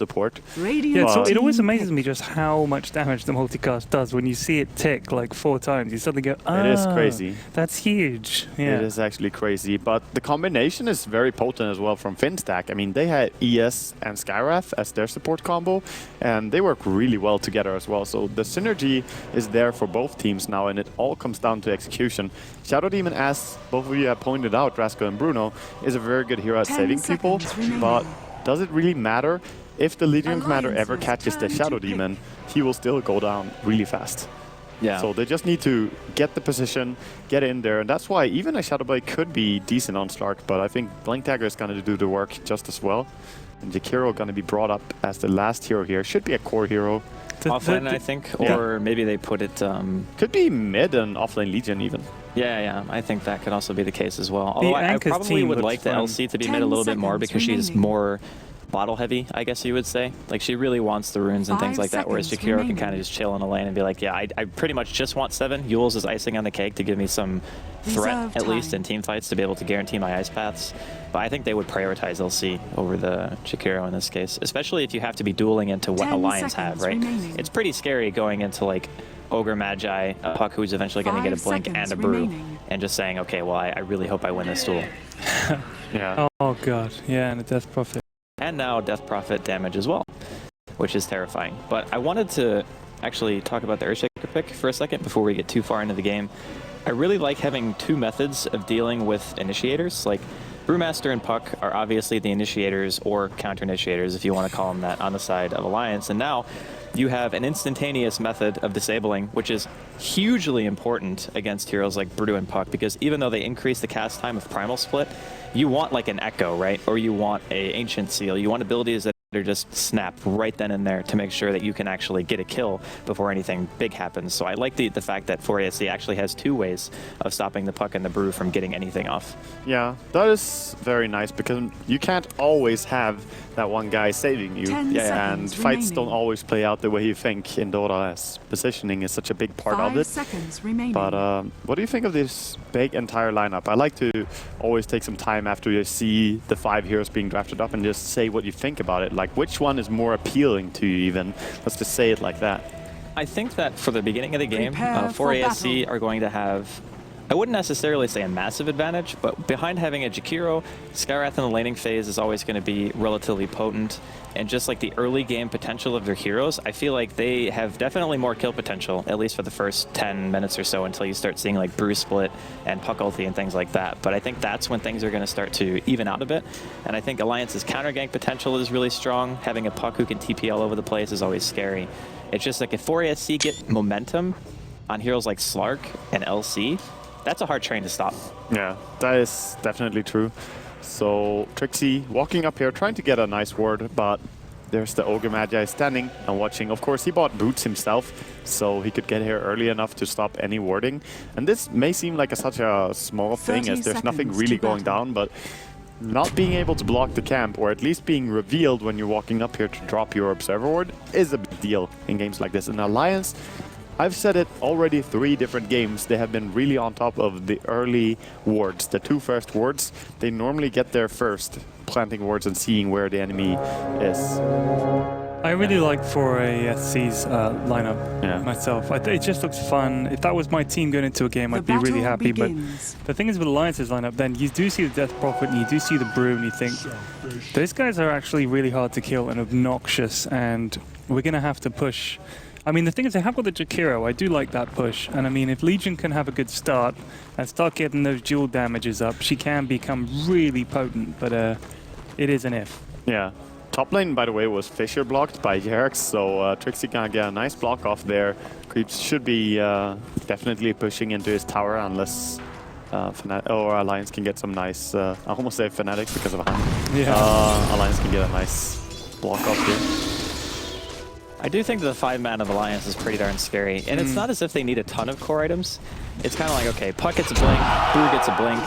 support. Yeah, so it always amazes me just how much damage the multicast does. When you see it tick like 4 times, you suddenly go, oh, it is crazy. That's huge. Yeah. It is actually crazy, but the combination is very potent as well from Finstack. I mean, they had ES and Skywrath as their support combo, and they work really well together as well. So the synergy is there for both teams now, and it all comes down to execution. Shadow Demon, as both of you have pointed out, Rasco and Bruno, is a very good hero at saving people, but does it really matter? If the Legion of Commander ever catches the Shadow Demon, he will still go down really fast. Yeah. So they just need to get the position, get in there, and that's why even a Shadow Blade could be decent on start, but I think Blink Dagger is going to do the work just as well. And Jakiro going to be brought up as the last hero here. Should be a core hero. Offlane, I think, or maybe they put it... Could be mid and offlane Legion even. Yeah, I think that could also be the case as well. Although I probably would like the LC to be mid a little bit more because she's more bottle heavy, I guess you would say. Like, she really wants the runes and things like that, whereas Jakiro can kind of just chill in a lane and be like, yeah, I pretty much just want 7. Yules is icing on the cake to give me some threat, at least in team fights, to be able to guarantee my ice paths. But I think they would prioritize LC over the Jakiro in this case, especially if you have to be dueling into what Alliance have, right? It's pretty scary going into, like, Ogre Magi, a Puck who's eventually going to get a Blink and a Brew, and just saying, okay, well, I really hope I win this duel. Yeah. Oh, God. Yeah, and a Death Prophet. And now Death Prophet damage as well, which is terrifying. But I wanted to actually talk about the Earthshaker pick for a second before we get too far into the game. I really like having 2 methods of dealing with initiators. Like, Brewmaster and Puck are obviously the initiators or counter-initiators, if you want to call them that, on the side of Alliance. And now you have an instantaneous method of disabling, which is hugely important against heroes like Brew and Puck, because even though they increase the cast time of Primal Split, you want like an Echo, right? Or you want a Ancient Seal. You want abilities that are just snap right then and there to make sure that you can actually get a kill before anything big happens. So I like the fact that 4ASC actually has 2 ways of stopping the Puck and the Brew from getting anything off. Yeah, that is very nice because you can't always have that one guy saving you. And fights don't always play out the way you think in Dota, as positioning is such a big part of it. But what do you think of this big entire lineup? I like to always take some time after you see the 5 heroes being drafted up and just say what you think about it. Like, which one is more appealing to you even? Let's just say it like that. I think that for the beginning of the game, 4ASC are going to have, I wouldn't necessarily say a massive advantage, but behind having a Jakiro, Skywrath in the laning phase is always going to be relatively potent. And just like the early game potential of their heroes, I feel like they have definitely more kill potential, at least for the first 10 minutes or so, until you start seeing like Brew Split and Puck ulti and things like that. But I think that's when things are going to start to even out a bit. And I think Alliance's counter gank potential is really strong. Having a Puck who can TP all over the place is always scary. It's just like if 4ASC get momentum on heroes like Slark and LC, that's a hard train to stop. Yeah, that is definitely true. So Trixi walking up here, trying to get a nice ward, but there's the Ogre Magi standing and watching. Of course, he bought boots himself, so he could get here early enough to stop any warding. And this may seem like such a small thing, as there's nothing really going down, but not being able to block the camp, or at least being revealed when you're walking up here to drop your Observer ward, is a big deal in games like this. In Alliance, I've said it already 3 different games, they have been really on top of the early wards. The 2 first wards, they normally get there first, planting wards and seeing where the enemy is. I really like 4ASC's lineup myself. It just looks fun. If that was my team going into a game, I'd be really happy. But the thing is with Alliance's lineup, then you do see the Death Prophet and you do see the Brew, and you think, those guys are actually really hard to kill and obnoxious, and we're going to have to push. I mean, the thing is, they have got the Jakiro. I do like that push. And I mean, if Legion can have a good start and start getting those dual damages up, she can become really potent. But it is an if. Yeah. Top lane, by the way, was Fissure blocked by Jerax, so Trixi can get a nice block off there. Creeps should be definitely pushing into his tower unless Alliance can get some nice... I almost say Fnatic because of Hunt. Yeah. Alliance can get a nice block off here. I do think the 5-man of Alliance is pretty darn scary, and it's not as if they need a ton of core items. It's kind of like, okay, Puck gets a blink, Brew gets a blink.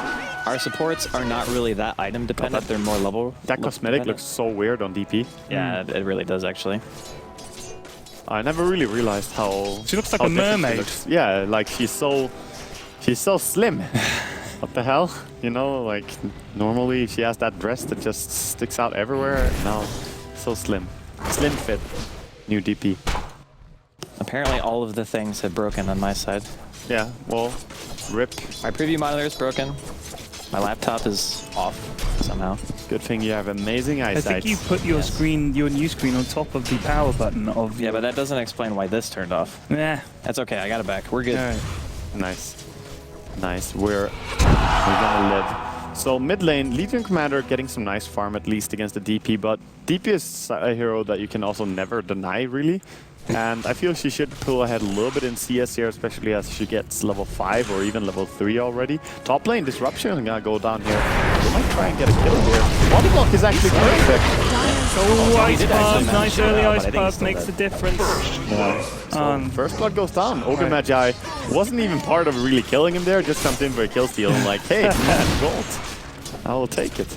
Our supports are not really that item dependent, they're more level. That cosmetic looks so weird on DP. Yeah, it really does actually. I never really realized how... She looks like a mermaid. Yeah, like she's so slim. What the hell? You know, like normally she has that dress that just sticks out everywhere. Now, so slim. Slim fit. New DP. Apparently all of the things have broken on my side. Yeah, well, rip. My preview monitor is broken. My laptop is off somehow. Good thing you have amazing eyesight. I think you put your screen, your new screen, on top of the power button of. Yeah, but that doesn't explain why this turned off. Nah. That's okay. I got it back. We're good. All right. Nice. Nice. We're gonna live. So mid lane, Legion Commander getting some nice farm at least against the DP, but DP is a hero that you can also never deny really. And I feel she should pull ahead a little bit in CS here, especially as she gets level 5 or even level 3 already. Top lane disruption is gonna go down here. They might try and get a kill here. Body block is actually perfect. Oh, ice pump, nice early ice pump makes a difference. Yeah. So first blood goes down. Ogre Magi wasn't even part of really killing him there, just comes in for a kill steal and like, hey, man, gold. I will take it.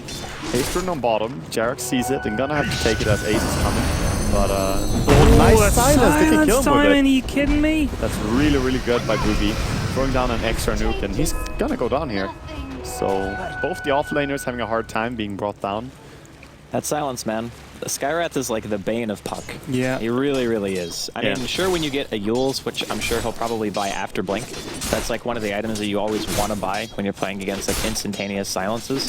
Haste rune on bottom. Jerax sees it and gonna have to take it as Ace is coming. But nice silence. They can kill him with it. Are you kidding me? That's really, really good by Buugi. Throwing down an extra nuke, and he's gonna go down here. So both the offlaners having a hard time being brought down. That silence, man. The Skywrath is like the bane of Puck. Yeah. He really, really is. I mean, sure, when you get a Yule's, which I'm sure he'll probably buy after Blink, that's like one of the items that you always want to buy when you're playing against like instantaneous silences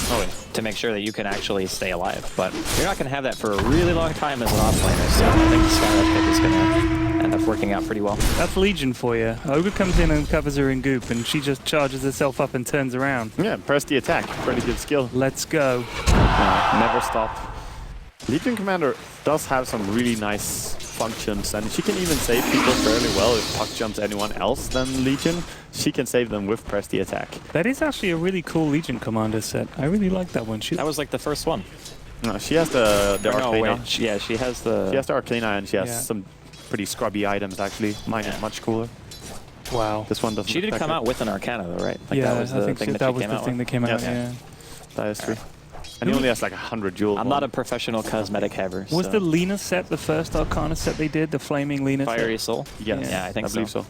to make sure that you can actually stay alive. But you're not going to have that for a really long time as an offlaner, so I think the Skywrath pick is going to end up working out pretty well. That's Legion for you. Ogre comes in and covers her in goop, and she just charges herself up and turns around. Yeah, press the attack. Pretty good skill. Let's go. Never stop. Legion Commander does have some really nice functions, and she can even save people fairly well. If Puck jumps anyone else than Legion, she can save them with press the attack. That is actually a really cool Legion Commander set. I really like that one. That was like the first one. No, she has the Arcana. No, wait. Yeah, she has the... She has the Arcana, and she has some pretty scrubby items, actually. Mine is much cooler. Wow. This one doesn't. She did come out with an Arcana, though, right? Like yeah, that was the thing that came out, yeah. That is true. And he only has like 100 jewels. I'm not a professional cosmetic haver. Was the Lena set the first Arcana set they did? The Flaming Lena Fiery set? Soul? Yes. Yeah, I think I believe so.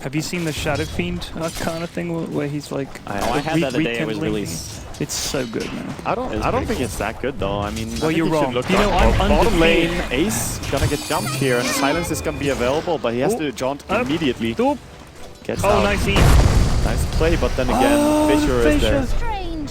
Have you seen the Shadow Fiend Arcana thing where he's like... I had that the day it was released. It's so good, man. I don't think it's that good though. I mean, well, you're wrong. You know, bottom lane, Ace gonna get jumped here, and silence is gonna be available, but he has to jaunt immediately. Gets out. Nice eat. Nice play, but then again, Fisher is there. Strange.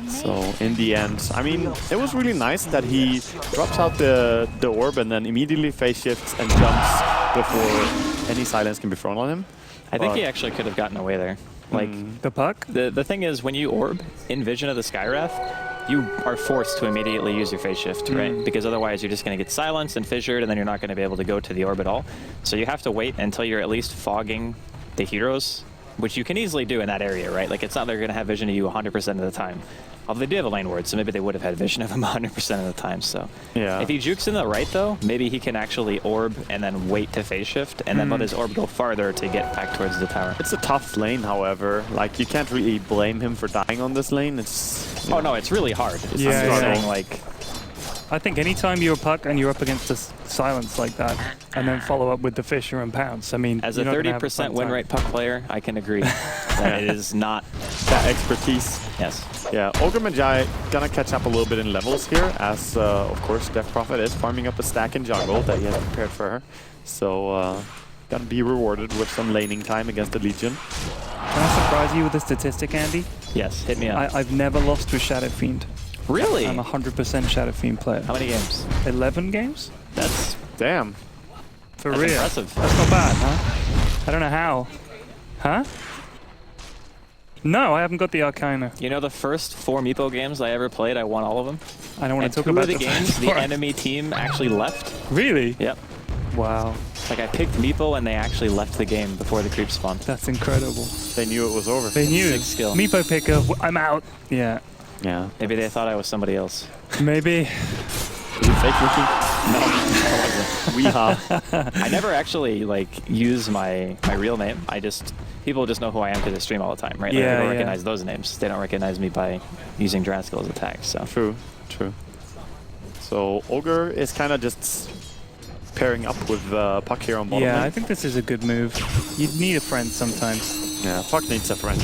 So in the end, I mean, it was really nice that he drops out the orb and then immediately phase shifts and jumps before any silence can be thrown on him. I think he actually could have gotten away there. Like the Puck? The thing is, when you orb in Vision of the Skywrath, you are forced to immediately use your phase shift, right? Because otherwise you're just going to get silenced and fissured, and then you're not going to be able to go to the orb at all. So you have to wait until you're at least fogging the heroes, which you can easily do in that area, right? Like, it's not they're going to have vision of you 100% of the time. Although they do have a lane ward, so maybe they would have had vision of him 100% of the time. So yeah. If he jukes in the right, though, maybe he can actually orb and then wait to phase shift and then let his orb go farther to get back towards the tower. It's a tough lane, however. Like, you can't really blame him for dying on this lane. It's no, it's really hard. It's saying, like, I think anytime you're a Puck and you're up against a silence like that, and then follow up with the Fisher and Pounce, I mean, as a 30% win rate Puck player, I can agree that it is not that expertise. Yes. Yeah, Ogre Magi gonna catch up a little bit in levels here, as of course Death Prophet is farming up a stack in jungle that he has prepared for her. So gonna be rewarded with some laning time against the Legion. Can I surprise you with a statistic, Andy? Yes, hit me up. I've never lost to a Shadow Fiend. Really? I'm a 100% Shadow Fiend player. How many games? 11 games? That's damn. For real. Impressive. That's not bad, huh? I don't know how. Huh? No, I haven't got the Arcana. You know, the first 4 Meepo games I ever played, I won all of them. I don't want to talk about the games. The enemy team actually left. Really? Yep. Wow. Like, I picked Meepo and they actually left the game before the creep spawned. That's incredible. They knew it was over. They knew. 6 skill. Meepo picker, I'm out. Yeah. Yeah. Maybe they thought I was somebody else. Maybe. Is it fake looking? No, I never actually like use my real name. People just know who I am because I stream all the time, right? Like, yeah, they don't recognize those names. They don't recognize me by using Draskell as attacks. So True. So Ogre is kind of just pairing up with Puck here on bottom lane. I think this is a good move. You need a friend sometimes. Yeah, Puck needs a friend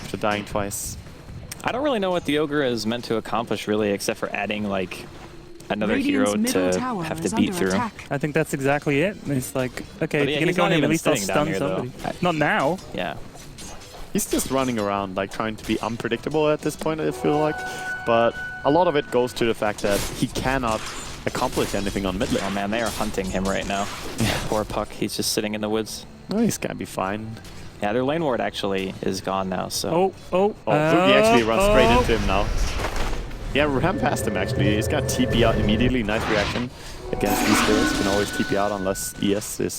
after dying twice. I don't really know what the Ogre is meant to accomplish, really, except for adding like another hero to have to beat through. I think that's exactly it. It's like, okay, But if yeah, you're going to go on him, at least I'll stun here, somebody. Not now. Yeah. He's just running around, like trying to be unpredictable at this point, I feel like. But a lot of it goes to the fact that he cannot accomplish anything on mid lane. Oh man, they are hunting him right now. Yeah. Poor Puck, he's just sitting in the woods. Oh, he's gonna be fine. Yeah, their lane ward actually is gone now, so... Buugi actually runs straight into him now. Yeah, ran past him actually. He's got TP out immediately. Nice reaction against these skills. Can always TP out unless ES is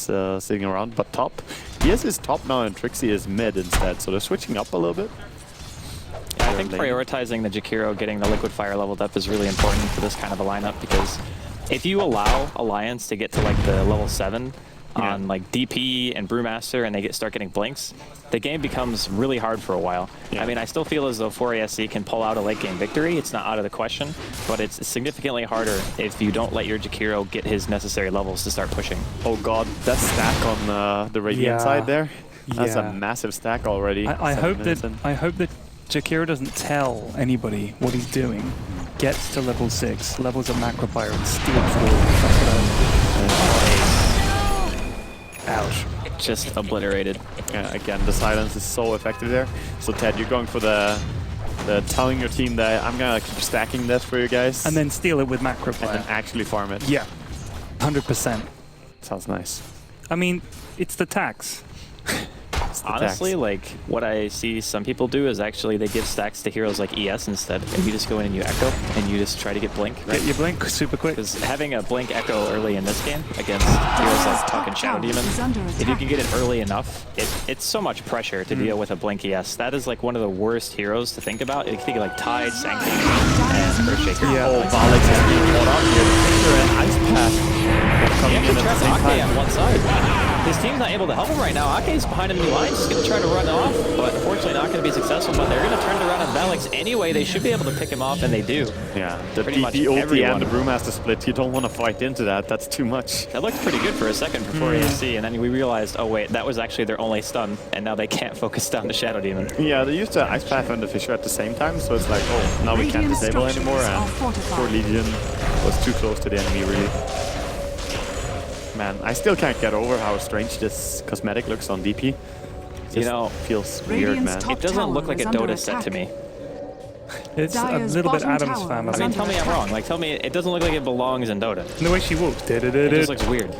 sitting around. But top. ES is top now and Trixi is mid instead. So they're switching up a little bit. Yeah, I think prioritizing the Jakiro, getting the liquid fire leveled up is really important for this kind of a lineup, because if you allow Alliance to get to like the level 7 on like DP and Brewmaster and they start getting blinks, the game becomes really hard for a while. Yeah. I mean, I still feel as though 4ASC can pull out a late game victory. It's not out of the question, but it's significantly harder if you don't let your Jakiro get his necessary levels to start pushing. Oh god, that stack on the Radiant side there. That's a massive stack already. I hope that Jakiro doesn't tell anybody what he's doing. Gets to level 6, levels a macro fire and steals Ouch. Just obliterated. Yeah, again, the silence is so effective there. So Ted, you're going for the telling your team that I'm gonna keep stacking that for you guys. And then steal it with macro fire. And then actually farm it. Yeah, 100%. Sounds nice. I mean, it's the tax. Honestly, like, what I see some people do is actually they give stacks to heroes like ES instead, and you just go in and you echo, and you just try to get Blink. Right? Get your Blink super quick. Because having a Blink echo early in this game against heroes like Puck and Shadow Demon, if you can get it early enough, it's so much pressure to deal with a Blink ES. That is like one of the worst heroes to think about. You think of like Tide, Sanctum, and Earthshaker. Yeah. Oh, Vaalix is being caught up here. Picture an Ice Path coming in at the same time. On one side. His team's not able to help him right now. Ake's behind enemy lines. He's going to try to run off, but unfortunately not going to be successful. But they're going to turn around on Vaalix anyway. They should be able to pick him off, and they do. Yeah, the DP ulti and the Brewmaster split, you don't want to fight into that. That's too much. That looked pretty good for a second before ASC, and then we realized, oh wait, that was actually their only stun, and now they can't focus down the Shadow Demon. Yeah, they used the Ice Path and the Fissure at the same time, so it's like, oh, now we can't disable anymore, and poor Legion was too close to the enemy, really. Man, I still can't get over how strange this cosmetic looks on DP. Just, you know, feels weird, man. It doesn't look like a Dota set to me. It's a little bit Adam's fam. I mean, tell me I'm wrong. Like, tell me it doesn't look like it belongs in Dota. And the way she walks, it just looks weird.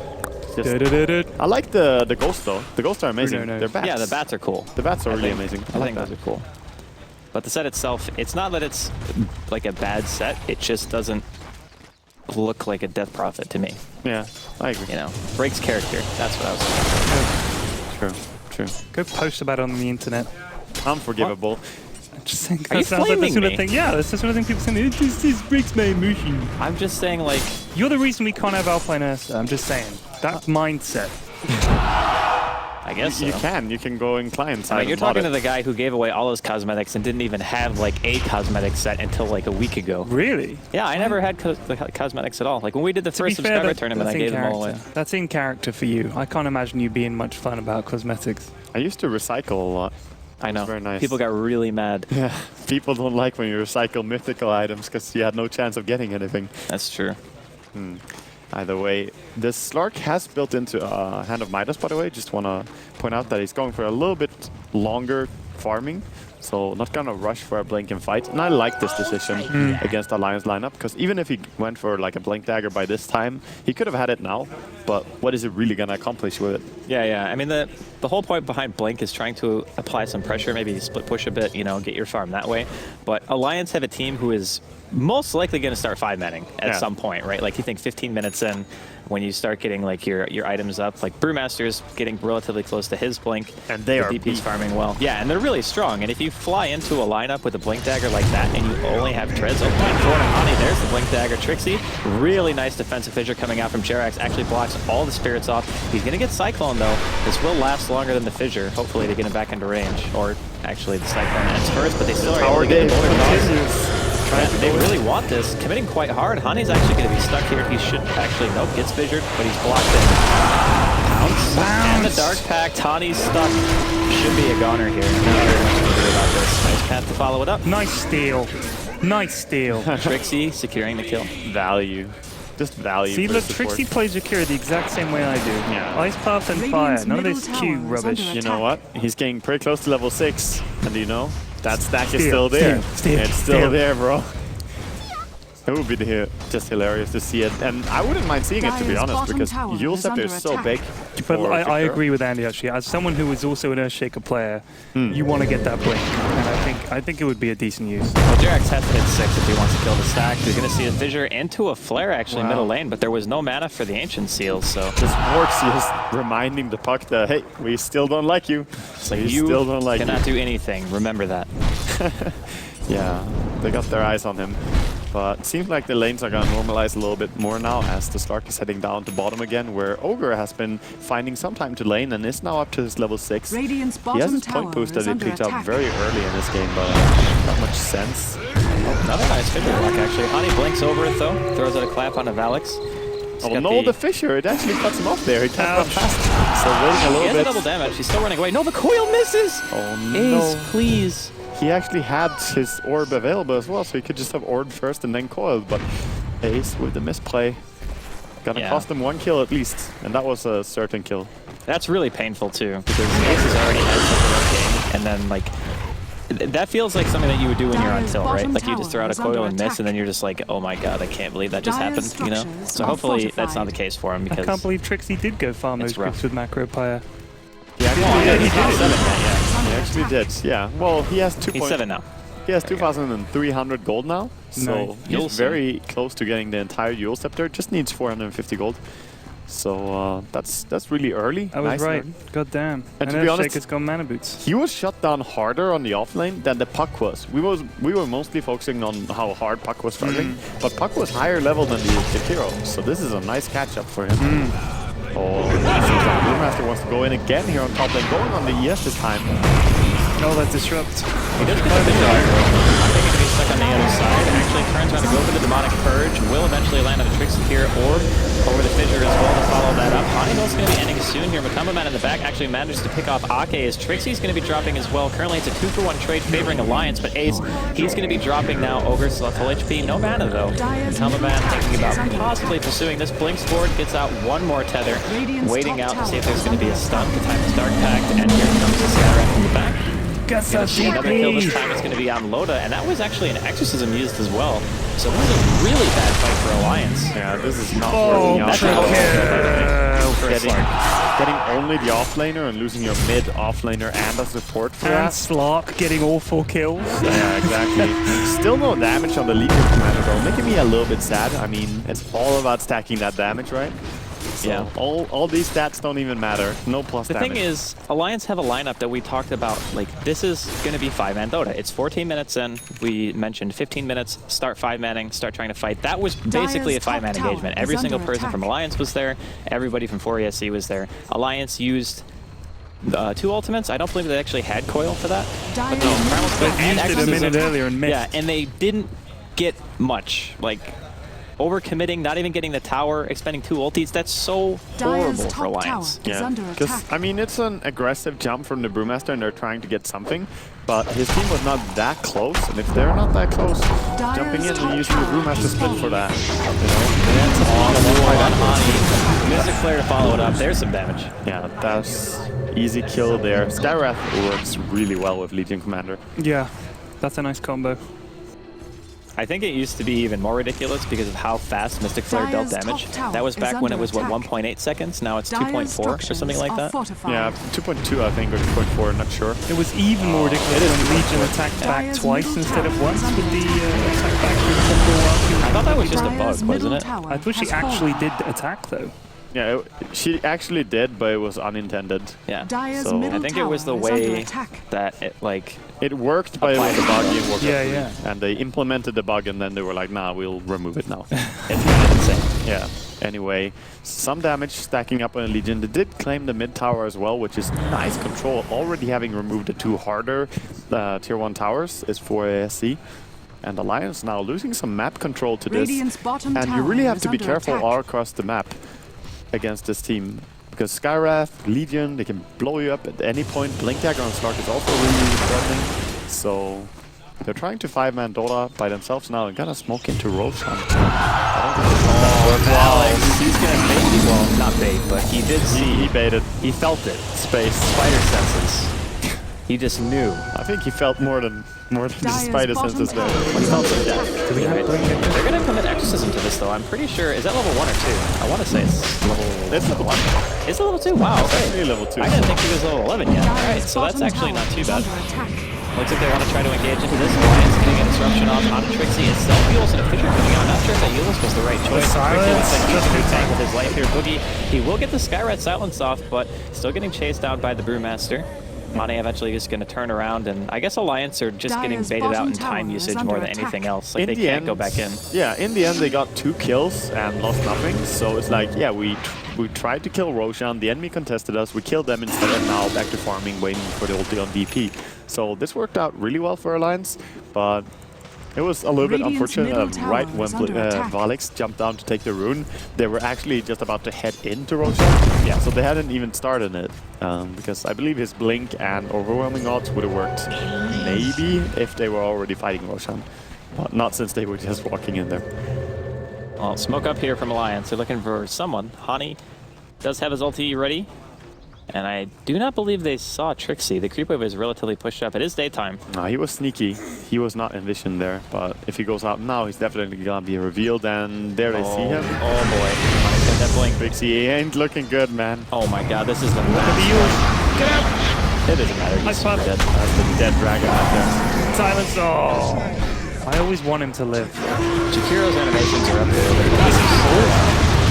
I like the ghosts though. The ghosts are amazing. They're bats. Yeah, the bats are cool. The bats are really amazing. I think those are cool. But the set itself, it's not that it's like a bad set. It just doesn't look like a Death Prophet to me. Yeah, I agree. You know, breaks character. That's what I was saying. True. Go post about it on the internet. Unforgivable. Just saying, are you flaming me? Yeah, that's the sort of thing people say. This breaks my emotion. I'm just saying, like, you're the reason we can't have Alpine Ursa. I'm just saying that mindset. I guess so. You can go in client side. I mean, you're talking to the guy who gave away all his cosmetics and didn't even have like a cosmetic set until like a week ago. Really? Yeah, I never had the cosmetics at all. Like when we did the first subscriber tournament, I gave them all away. That's in character for you. I can't imagine you being much fun about cosmetics. I used to recycle a lot. I know. Very nice. People got really mad. Yeah, people don't like when you recycle mythical items because you had no chance of getting anything. That's true. Either way, this Slark has built into Hand of Midas, by the way. Just want to point out that he's going for a little bit longer farming. So not going to rush for a blink and fight. And I like this decision against Alliance lineup, because even if he went for like a blink dagger by this time, he could have had it now. But what is it really going to accomplish with it? Yeah. I mean, the whole point behind blink is trying to apply some pressure, maybe split push a bit, you know, get your farm that way. But Alliance have a team who is most likely going to start 5-manning at some point, right? Like you think 15 minutes in, when you start getting like your items up, like Brewmaster's getting relatively close to his blink, and they are DP's farming well. Yeah, and they're really strong. And if you fly into a lineup with a blink dagger like that, and you only have treads, oh, honey, there's the blink dagger. Trixi, really nice defensive fissure coming out from Jerax, actually blocks all the spirits off. He's gonna get Cyclone though. This will last longer than the fissure, hopefully to get him back into range, or actually the Cyclone ends first, but they still are able to get the boulder toss. They really want this, committing quite hard. Honey's actually going to be stuck here. He should actually, nope, gets fissured, but he's blocked in. Pounce. And the Dark Pact. Honey's stuck. Should be a goner here. Not very much to do about this. Nice path to follow it up. Nice steal. Nice steal. Trixi securing the kill. Value. Just value. See, look, Trixi plays Akira the exact same way I do. Yeah. Ice Path and Fire. None of this Q rubbish. You know what? He's getting pretty close to level 6. And do you know? That stack is still there. It's still there, bro. It would be just hilarious to see it. And I wouldn't mind seeing it, to be honest, because Eul Scepter is so big. But I agree with Andy, actually. As someone who is also an Earthshaker player, you want to get that blink. And I think it would be a decent use. Well, Jerax has to hit 6 if he wants to kill the stack. You're going to see a Fissure into a Flare, actually, middle lane, but there was no mana for the Ancient Seals, so... Just Morxius reminding the puck that, hey, we still don't like you. So you still don't like cannot do anything. Remember that. Yeah, they got their eyes on him. But it seems like the lanes are going to normalize a little bit more now as the Stark is heading down to bottom again, where Ogre has been finding some time to lane and is now up to his level 6. He has his point boost that he picked up very early in this game, but not much sense. Oh, another nice Fissure block, actually. Honey blinks over it, though. Throws out a clap on a Vaalix. Oh no, the Fissure, it actually cuts him off there. He can't run fast. So waiting a little bit. He has a double damage. He's still running away. No, the coil misses! Oh no. Ace, please. He actually had his orb available as well, so he could just have orb first and then coiled, but Ace with the misplay. Gonna cost him 1 kill at least, and that was a certain kill. That's really painful too, because Ace has already had such a rough game, and then like, that feels like something that you would do when you're on tilt, right? Like you just throw out a coil and miss, and then you're just like, oh my god, I can't believe that just happened, you know? So hopefully that's not the case for him, because... I can't believe Trixi did go farm those creeps with Macro Pyre. He actually did, yeah. Well, he has He's 7 now. He has 2,300 gold now, so he's very close to getting the entire Eul Scepter. Just needs 450 gold. So that's really early. I was right. God damn. And to be honest, it's got mana boots. He was shut down harder on the offlane than the Puck was. We were mostly focusing on how hard Puck was struggling, but Puck was higher level than the hero. So this is a nice catch up for him. Oh, Brewmaster wants to go in again here on top lane, going on the ES this time. No, that disrupt. He does get the Fissure. I think he's going to be stuck on the other side. Actually turns around to go for the Demonic Purge. Will eventually land on the Trixi here, or over the Fissure as well to follow that up. Honeybell's going to be ending soon here. MATUMBAMAN in the back actually manages to pick off Ake as Trixi's going to be dropping as well. Currently it's a 2-for-1 trade favoring Alliance, but Ace, he's going to be dropping now. Ogre still at full HP. No mana though. MATUMBAMAN thinking about possibly pursuing this. Blinks forward, gets out one more tether. Waiting out to see if there's going to be a stun. The time is Dark Pact, and here comes the Skyrim from the back. Gonna see another kill this time. It's going to be on Loda, and that was actually an Exorcism used as well. So this is a really bad fight for Alliance. Yeah, this is not working out. Getting only the offlaner and losing your mid offlaner and a support for that. And Slark getting all 4 kills. Yeah, exactly. Still no damage on the Legion commander though, making me a little bit sad. I mean, it's all about stacking that damage, right? So yeah. All these stats don't even matter. No plus damage. The thing is, Alliance have a lineup that we talked about. Like, this is going to be 5-man Dota. It's 14 minutes in. We mentioned 15 minutes, start 5-manning, start trying to fight. That was basically a 5-man engagement. Every single person from Alliance was there. Everybody from 4ESC was there. Alliance used 2 ultimates. I don't believe they actually had coil for that. But no, and used it a minute earlier and missed. Yeah, and they didn't get much. Like, overcommitting, not even getting the tower, expending 2 ultis, that's so horrible for Alliance. Yeah, because, I mean, it's an aggressive jump from the Brewmaster and they're trying to get something, but his team was not that close, and if they're not that close, jumping in and using the Brewmaster split for that, Mystic Flare to follow it up, there's some damage. Yeah, that's easy kill there. Skywrath works really well with Legion Commander. Yeah, that's a nice combo. I think it used to be even more ridiculous because of how fast Mystic Flare dealt damage. That was back when it was, what, 1.8 seconds? Now it's 2.4 or something like that? Yeah, 2.2 I think, or 2.4, not sure. It was even more ridiculous when Legion attacked back twice instead of once with the attack back through I thought that was just a bug, wasn't it? I thought she actually did attack though. Yeah, she actually did, but it was unintended. Yeah, so I think it was the way that it, like... It worked, but it was a bug in work. Yeah. And they implemented the bug, and then they were like, nah, we'll remove it now. It's kind of insane. Yeah. Anyway, some damage stacking up on Legion. They did claim the mid tower as well, which is nice control. Already having removed the 2 harder tier 1 towers is for ASC. And Alliance now losing some map control to this. And you really have to be careful all across the map against this team, because Skywrath, Legion, they can blow you up at any point. Blink Dagger on Slark is also really threatening, so They're trying to 5-man Dota by themselves now and gonna smoke into Roshan. Vaalix, he's gonna bait. Well, not bait, but he did see. He baited. He felt it. Space. Spider senses. He just knew. I think he felt more than the spider senses there. When he felt some death. They're gonna commit exorcism to this though. I'm pretty sure. Is that level 1 or 2? I want to say it's level. It's level 1. It's level 2. Wow. Okay. Maybe level 2. I didn't think he was level 11 yet. All right, so that's actually not too bad. Looks like they want to try to engage into this. Alliance getting a disruption off on Trixi. Is self-Eul's and a Fissure coming out. Not sure if that Eul's was the right choice. Trixi looks like he's going to tank with his life here. Buugi, he will get the Skyrat silence off, but still getting chased down by the Brewmaster. Mane eventually just going to turn around, and I guess Alliance are just getting baited out in time usage more than anything else. Like, they can't go back in. Yeah, in the end they got 2 kills and lost nothing. So it's like, yeah, we tried to kill Roshan, the enemy contested us, we killed them instead, and now back to farming, waiting for the ulti on DP. So this worked out really well for Alliance, but it was a little bit unfortunate. Right when Vaalix jumped down to take the rune, they were actually just about to head into Roshan. Yeah, so they hadn't even started it. Because I believe his blink and overwhelming odds would have worked maybe if they were already fighting Roshan. But not since they were just walking in there. Well, smoke up here from Alliance. They're looking for someone. Hani does have his ulti ready. And I do not believe they saw Trixi. The creep wave is relatively pushed up. It is daytime. No, he was sneaky. He was not envisioned there. But if he goes out now, he's definitely going to be revealed. And there they see him. Oh boy. That blink. Trixi ain't looking good, man. Oh my god, this is the last. Get out! It doesn't matter. He's super dead. That's the dead dragon out there. Silence. Oh. I always want him to live. Shakiro's animations are up there.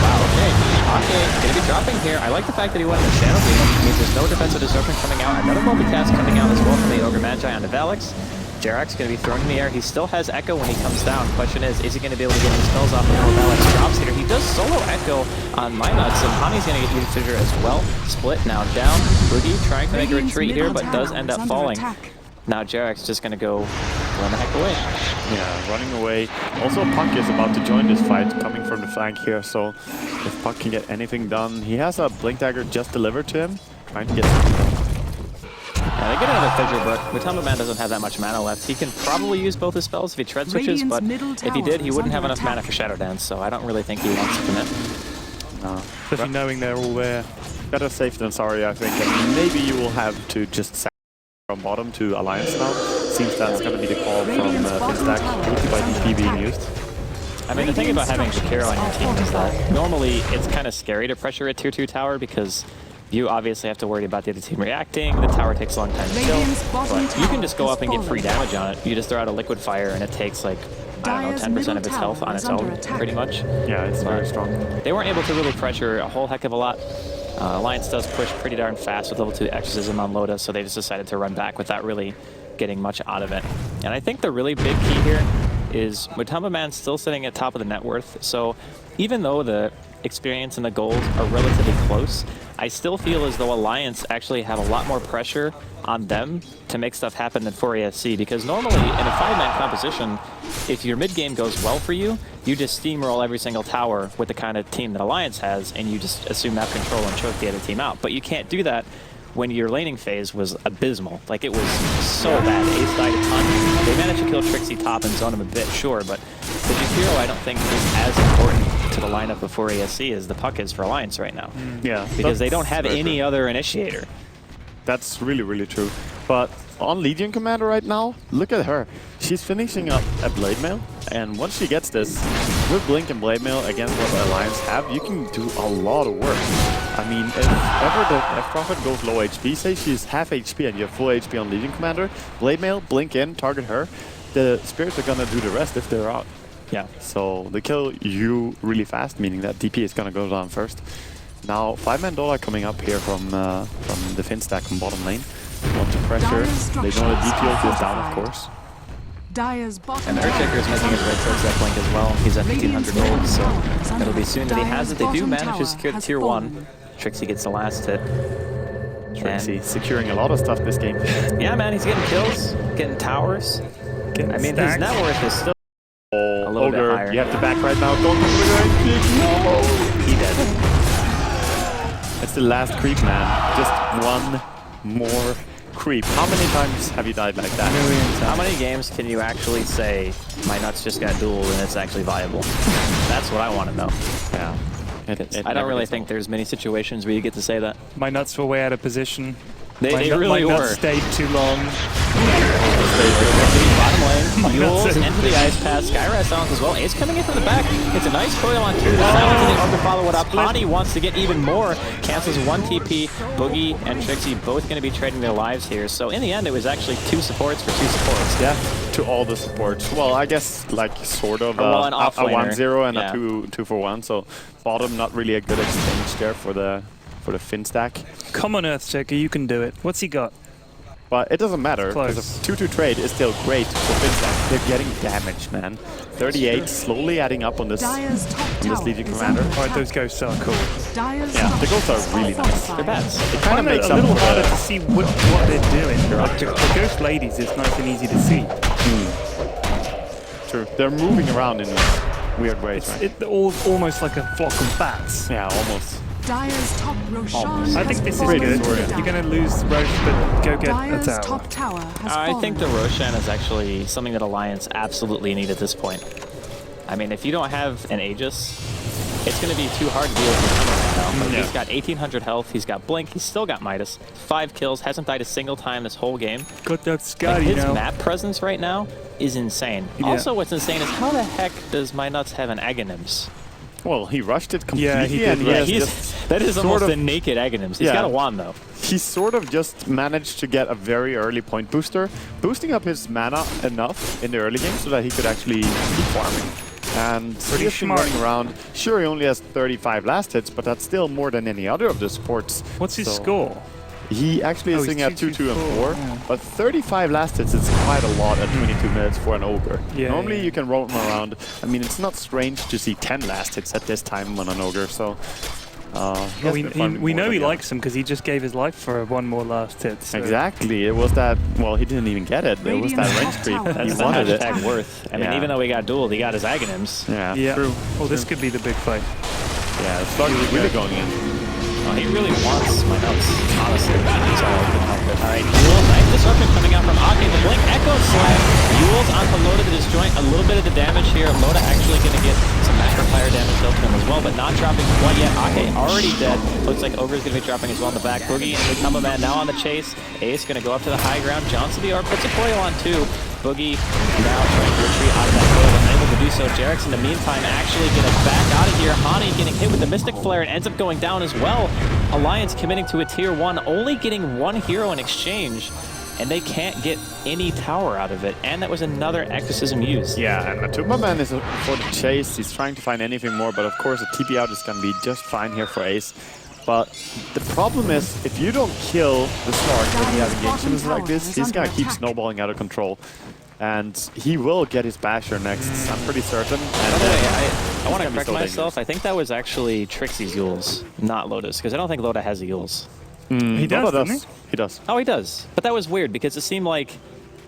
Wow, okay. Okay, gonna be dropping here. I like the fact that he went in the Shadow Beam. It means there's no defensive disruption coming out. Another multicast coming out as well from the Ogre Magi onto Vaalix. Jerax gonna be thrown in the air. He still has Echo when he comes down. Question is he gonna be able to get his spells off before Vaalix drops here? He does solo Echo on Mynuts, and Hani's gonna get Eden Fissure as well. Split now down. Buugi trying to make a retreat here, but does end up falling. Now Jerax just gonna go run the heck away. Yeah, running away. Also, Puck is about to join this fight, coming from the flank here, so if Puck can get anything done, he has a Blink Dagger just delivered to him, trying to get something done. Yeah, they get another Fissure, but MATUMBAMAN doesn't have that much mana left. He can probably use both his spells if he tread switches, but if he did, he wouldn't have enough mana for Shadow Dance, so I don't really think he wants to commit. No. Especially knowing they're all there. Better safe than sorry, I think, and maybe you will have to just sack from bottom to Alliance now. Seems that's going to be the call from Fnatic, ulti by DP being used. I mean, the thing about having Shakiro on your team is that normally it's kind of scary to pressure a tier 2 tower because you obviously have to worry about the other team reacting, the tower takes a long time to kill, but you can just go up and get free damage on it. You just throw out a liquid fire and it takes like, I don't know, 10% of its health on its own, pretty much. Yeah, it's very strong. They weren't able to really pressure a whole heck of a lot. Alliance does push pretty darn fast with level 2 Exorcism on Loda, so they just decided to run back without really getting much out of it. And I think the really big key here is MATUMBAMAN still sitting at top of the net worth, so even though the experience and the gold are relatively close, I still feel as though Alliance actually have a lot more pressure on them to make stuff happen than for ASC, because normally in a 5-man composition, if your mid game goes well for you, you just steamroll every single tower with the kind of team that Alliance has, and you just assume map control and choke the other team out. But you can't do that when your laning phase was abysmal. Like, it was so bad. Ace died a ton. They managed to kill Trixi top and zone him a bit, sure, but the Jakiro I don't think is as important to the lineup before ASC as the Puck is for Alliance right now. Yeah, because they don't have any other initiator. That's really, really true. But on Legion Commander right now, look at her. She's finishing up a Blade Mail, and once she gets this, with Blink and Blade Mail against what the Alliance have, you can do a lot of work. I mean, if ever the F-Prophet goes low HP, say she's half HP and you have full HP on Legion Commander, Blade Mail, blink in, target her, the Spirits are gonna do the rest if they're out. Yeah, so they kill you really fast, meaning that DP is gonna go down first. Now, 5-man Dota coming up here from the Finstack on bottom lane. Want to pressure. They know the DP ult is down, of course. And the Earthshaker is making his way towards that flank as well. He's at 1500 gold, so it'll be soon that he has it. They do manage to secure the tier 1. Trixi gets the last hit. Trixi securing a lot of stuff this game. Yeah, man, he's getting kills, getting towers. I mean, his net worth is still a little bit higher. You have to back right now. Don't come to the He dead. It's the last creep, man. Just one more creep. How many times have you died like that? Millions. How many games can you actually say, my nuts just got dueled and it's actually viable? That's what I want to know. Yeah. I don't really think there's many situations where you get to say that. My nuts were way out of position. They really my were. nuts stayed too long. Bottom lane, Yules into the ice pass, Skyrise silence as well. Ace coming in from the back. It's a nice coil on 2. The silence and the Ogre follow it up. Hani wants to get even more. Cancels 1 TP. Boogie and Trixi both going to be trading their lives here. So in the end, it was actually 2 supports for 2 supports. Yeah, to all the supports. Well, I guess like sort of an a off-laner. 1-0 and a 2-for-1. So bottom, not really a good exchange there for the Finn stack. Come on, Earthshaker, you can do it. What's he got? But it doesn't matter, because a 2-2 trade is still great for Finn stack. They're getting damage, man. 38, slowly adding up on this Legion Commander. Alright, those ghosts are cool. Yeah, the ghosts are really nice. They're bats. It kind of makes a up little for harder the... to see what they're doing. Like the ghost ladies, it's nice and easy to see. True. They're moving around in weird ways, right? It's almost like a flock of bats. Yeah, almost. Dire's top Roshan I think this is Pretty good. sorry. You're going to lose Roche, but go get Dire's a tower. top tower has I think the fallen. Roshan is actually something that Alliance absolutely need at this point. I mean, if you don't have an Aegis, it's going to be too hard to deal with him right now. He's got 1800 health, he's got Blink, he's still got Midas. 5 kills, hasn't died a single time this whole game. Got that Like, Scotty, his you know. map presence right now is insane. Yeah. Also, what's insane is how the heck does my nuts have an Aghanims? Well, he rushed it completely. Yeah, he did and rush he it. has That is sort almost of- a naked Aghanims. He's Yeah. got a wand, though. he sort of just managed to get a very early point booster, boosting up his mana enough in the early game so that he could actually keep farming. And Pretty he's been smart. running around. Sure, he only has 35 last hits, but that's still more than any other of the supports. What's his So score? He actually is Oh, sitting he's at 2-2 and 2-2-4, 4, yeah. but 35 last hits is quite a lot at 22 minutes for an ogre. Yeah, Normally yeah. you can roam around. I mean, it's not strange to see 10 last hits at this time on an ogre, so... he has been farming we more know than he the likes him because he just gave his life for 1 more last hit. So. Exactly. It was that... Well, he didn't even get it. It was that range creep. He That's the wanted it. hashtag worth. I mean, Yeah. even though he got dueled, he got his Aghanims. Yeah, Yeah. true. Well, this could be the big fight. Yeah, the slug is really going in. Well, he really wants my nuts, honestly. So I couldn't help it. Alright, Yules, nice disruption coming out from Ake. The Blink Echo Slam. Yules onto Loda to disjoint. A little bit of the damage here. Loda actually going to get some macro fire damage dealt to him as well, but not dropping quite yet. Ake already dead. Looks like Ogre's going to be dropping as well in the back. Boogie and MATUMBAMAN now on the chase. Ace going to go up to the high ground. Johnson the Orb puts a coil on 2. Boogie now trying to retreat out of that coil, unable to do so. Jerax in the meantime actually going to back out of here. Hani getting hit with the Mystic Flare and ends up going down as well. Alliance committing to a tier 1, only getting 1 hero in exchange, and they can't get any tower out of it. And that was another exorcism used. Yeah, and MATUMBAMAN is for the chase. He's trying to find anything more, but of course a TP out is going to be just fine here for Ace. But the problem is, if you don't kill the Slark when he has engagements like this, he's going to keep snowballing out of control. And he will get his basher next, I'm pretty certain. And By the way, I want to gonna be correct so myself. I think that was actually Trixi's Yules, not Lotus, because I don't think Loda has a Yules. He does, Loda doesn't He does. Oh, he does. But that was weird, because it seemed like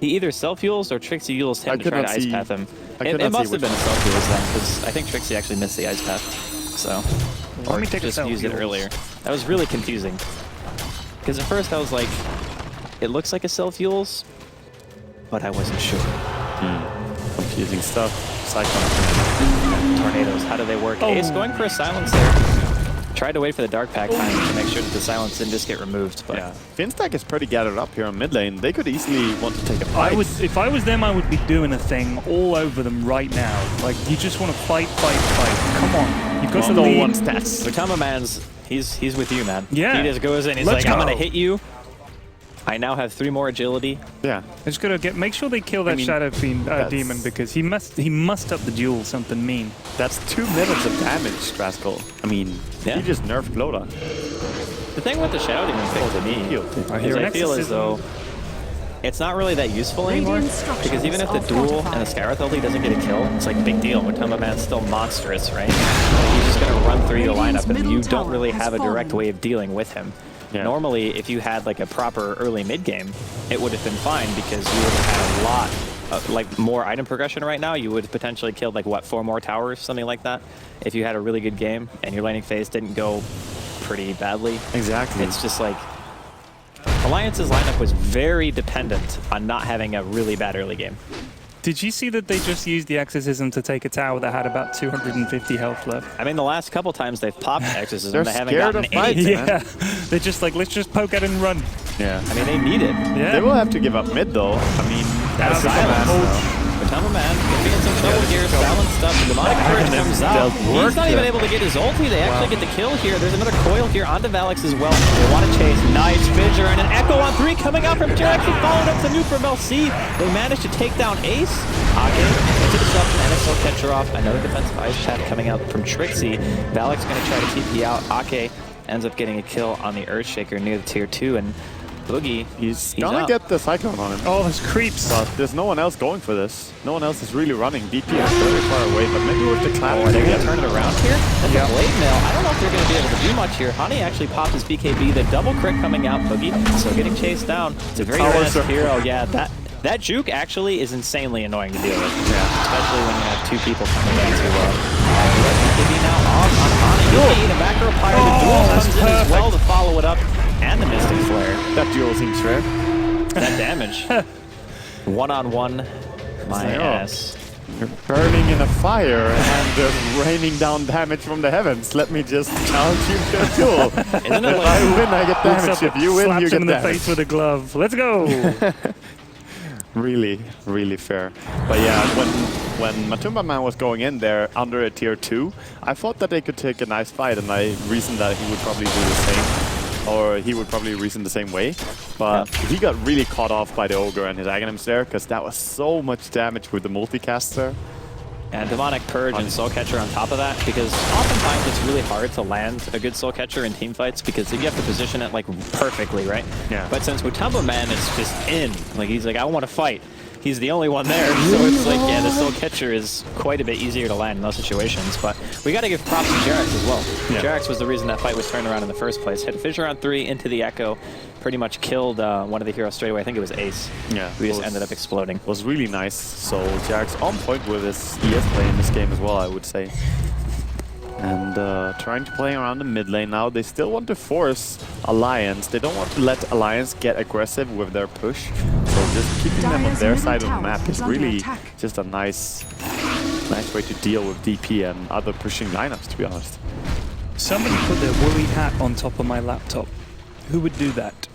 he either self-Yules or Trixi Yules him I to could try to not ice see- path him. I could It not see must have which been a self-Yules then, because I think Trixi actually missed the ice path. So, Let me take a just used it self-Yules. earlier. That was really confusing. Because at first I was like, it looks like a self-Yules, but I wasn't sure. Confusing stuff. Cyclone. Tornadoes, how do they work? Ace going for a silence there. Tried to wait for the dark pack time to make sure that the silence didn't just get removed. But Yeah. Finstack is pretty gathered up here on mid lane. They could easily want to take a fight. If I was them, I would be doing a thing all over them right now. Like, you just want to fight, fight, fight. Come on. You've got Well, the no lead. one stats. MATUMBAMAN's, he's with you, man. Yeah. He just goes in, he's Let's like, I'm go. gonna hit you. I now have 3 more agility. Yeah. I just gotta make sure they kill that mean, Shadow Fiend that's- Demon because he must up the duel something mean. That's 2 minutes of damage, Rascal. I mean, Yeah. he just nerfed Loda. The thing with the Shadow Demon pick to me I is hear I an feel as exorcism. though it's not really that useful anymore. Radiant structures Because even if the are duel and the fortified. Skywrath ulti doesn't get a kill, it's like big deal. MATUMBAMAN's still monstrous, right? Like, he's just gonna run through your Radiant's lineup and you middle don't tower really has have a direct fallen. way of dealing with him. Yeah. Normally, if you had like a proper early mid game, it would have been fine because you would have had a lot of, like more item progression right now. You would have potentially killed like what 4 more towers, something like that. If you had a really good game and your laning phase didn't go pretty badly. Exactly. It's just like Alliance's lineup was very dependent on not having a really bad early game. Did you see that they just used the Exorcism to take a tower that had about 250 health left? I mean, the last couple times they've popped Exorcism, they haven't scared gotten of fights, any. Yeah, they're just like, let's just poke at it and run. Yeah. I mean, they need it. Yeah. They will have to give up mid though. I mean, that's MATUMBAMAN gonna be in some trouble here. Balanced up. The demonic purge comes out. He's not even able to get his ulti. They actually get the kill here. There's another coil here onto Vaalix as well. They want to chase. Nice fissure and an echo on 3 coming out from Jerax. He followed up the new from LC. They managed to take down Ace. Into disruption and a soul catcher off. Another defensive ice pad coming out from Trixi. Vaalix going to try to TP out. Ake ends up getting a kill on the Earthshaker near the tier 2, and Buugi, he's gonna get the Cyclone on him. Oh, there's creeps. But there's no one else going for this. No one else is really running. DP is very far away, but maybe with the clan. Are they going to turn it around here? And the Blade Mail, I don't know if they're going to be able to do much here. Honey actually popped his BKB. The double crit coming out. Buugi still getting chased down. It's a very fast hero. Yeah, that juke actually is insanely annoying to deal with. Yeah. Especially when you have 2 people coming in to BKB now off on Honey. The macro pyre. The duel comes in as well to follow it up. And the Mystic Flare. That duel seems rare. That damage. One-on-one. My ass. You're burning in a fire and raining down damage from the heavens. Let me just challenge you to a duel. If I win, I get damage. If you win, you get him in the damage. face with a glove. Let's go. Really, really fair. But yeah, when MATUMBAMAN was going in there under a tier 2, I thought that they could take a nice fight, and I reasoned that he would probably do the same. Or he would probably reason the same way. But he got really caught off by the Ogre and his Aghanims there, because that was so much damage with the multicaster. And Demonic Purge and Soul Catcher on top of that, because oftentimes it's really hard to land a good Soul Catcher in team fights because you have to position it like perfectly, right? Yeah. But since MATUMBAMAN is just in, like he's like, I want to fight. He's the only one there, so it's like, yeah, the Soul Catcher is quite a bit easier to land in those situations. But we got to give props to Jerax as well. Yeah. Jerax was the reason that fight was turned around in the first place. Hit a fissure on 3 into the Echo, pretty much killed one of the heroes straight away. I think it was Ace. Yeah, who just ended up exploding. Was really nice. So Jerax on point with his ES play in this game as well, I would say. And trying to play around the mid lane now. They still want to force Alliance. They don't want to let Alliance get aggressive with their push. So just keeping them on their side of the map is really just a nice way to deal with DP and other pushing lineups, to be honest. Somebody put their woolly hat on top of my laptop. Who would do that?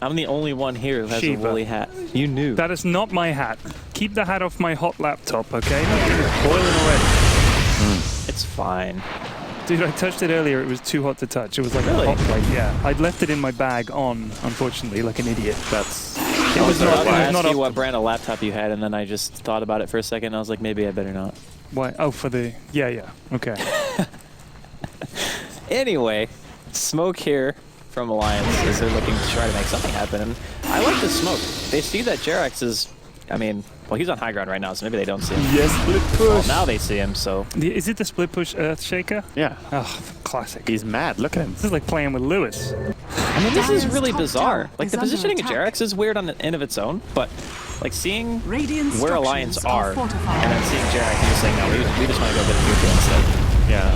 I'm the only one here who has Shiva. a woolly hat. You knew. That is not my hat. Keep the hat off my hot laptop, okay? It's boiling already. It's fine. Dude, I touched it earlier. It was too hot to touch. It was like really? a hot plate. Yeah, I'd left it in my bag on, unfortunately, like an idiot. That's... It was not. I asked you what brand of laptop you had, and then I just thought about it for a second. And I was like, maybe I better not. Why? Oh, for the... Yeah. Okay. Anyway, smoke here from Alliance as they're looking to try to make something happen. And I like the smoke. They see that Jerax is... I mean, well, he's on high ground right now, so maybe they don't see him. Yes, split push. Well, now they see him, so... Is it the split push Earthshaker? Yeah. Oh, classic. He's mad. Look at him. This is like playing with Lewis. I mean, this is really bizarre. Like, the positioning of Jerax is weird on the end of its own, but, like, seeing where Alliance are, and then seeing Jerax and just saying, no, we just want to go get a Future instead. Yeah.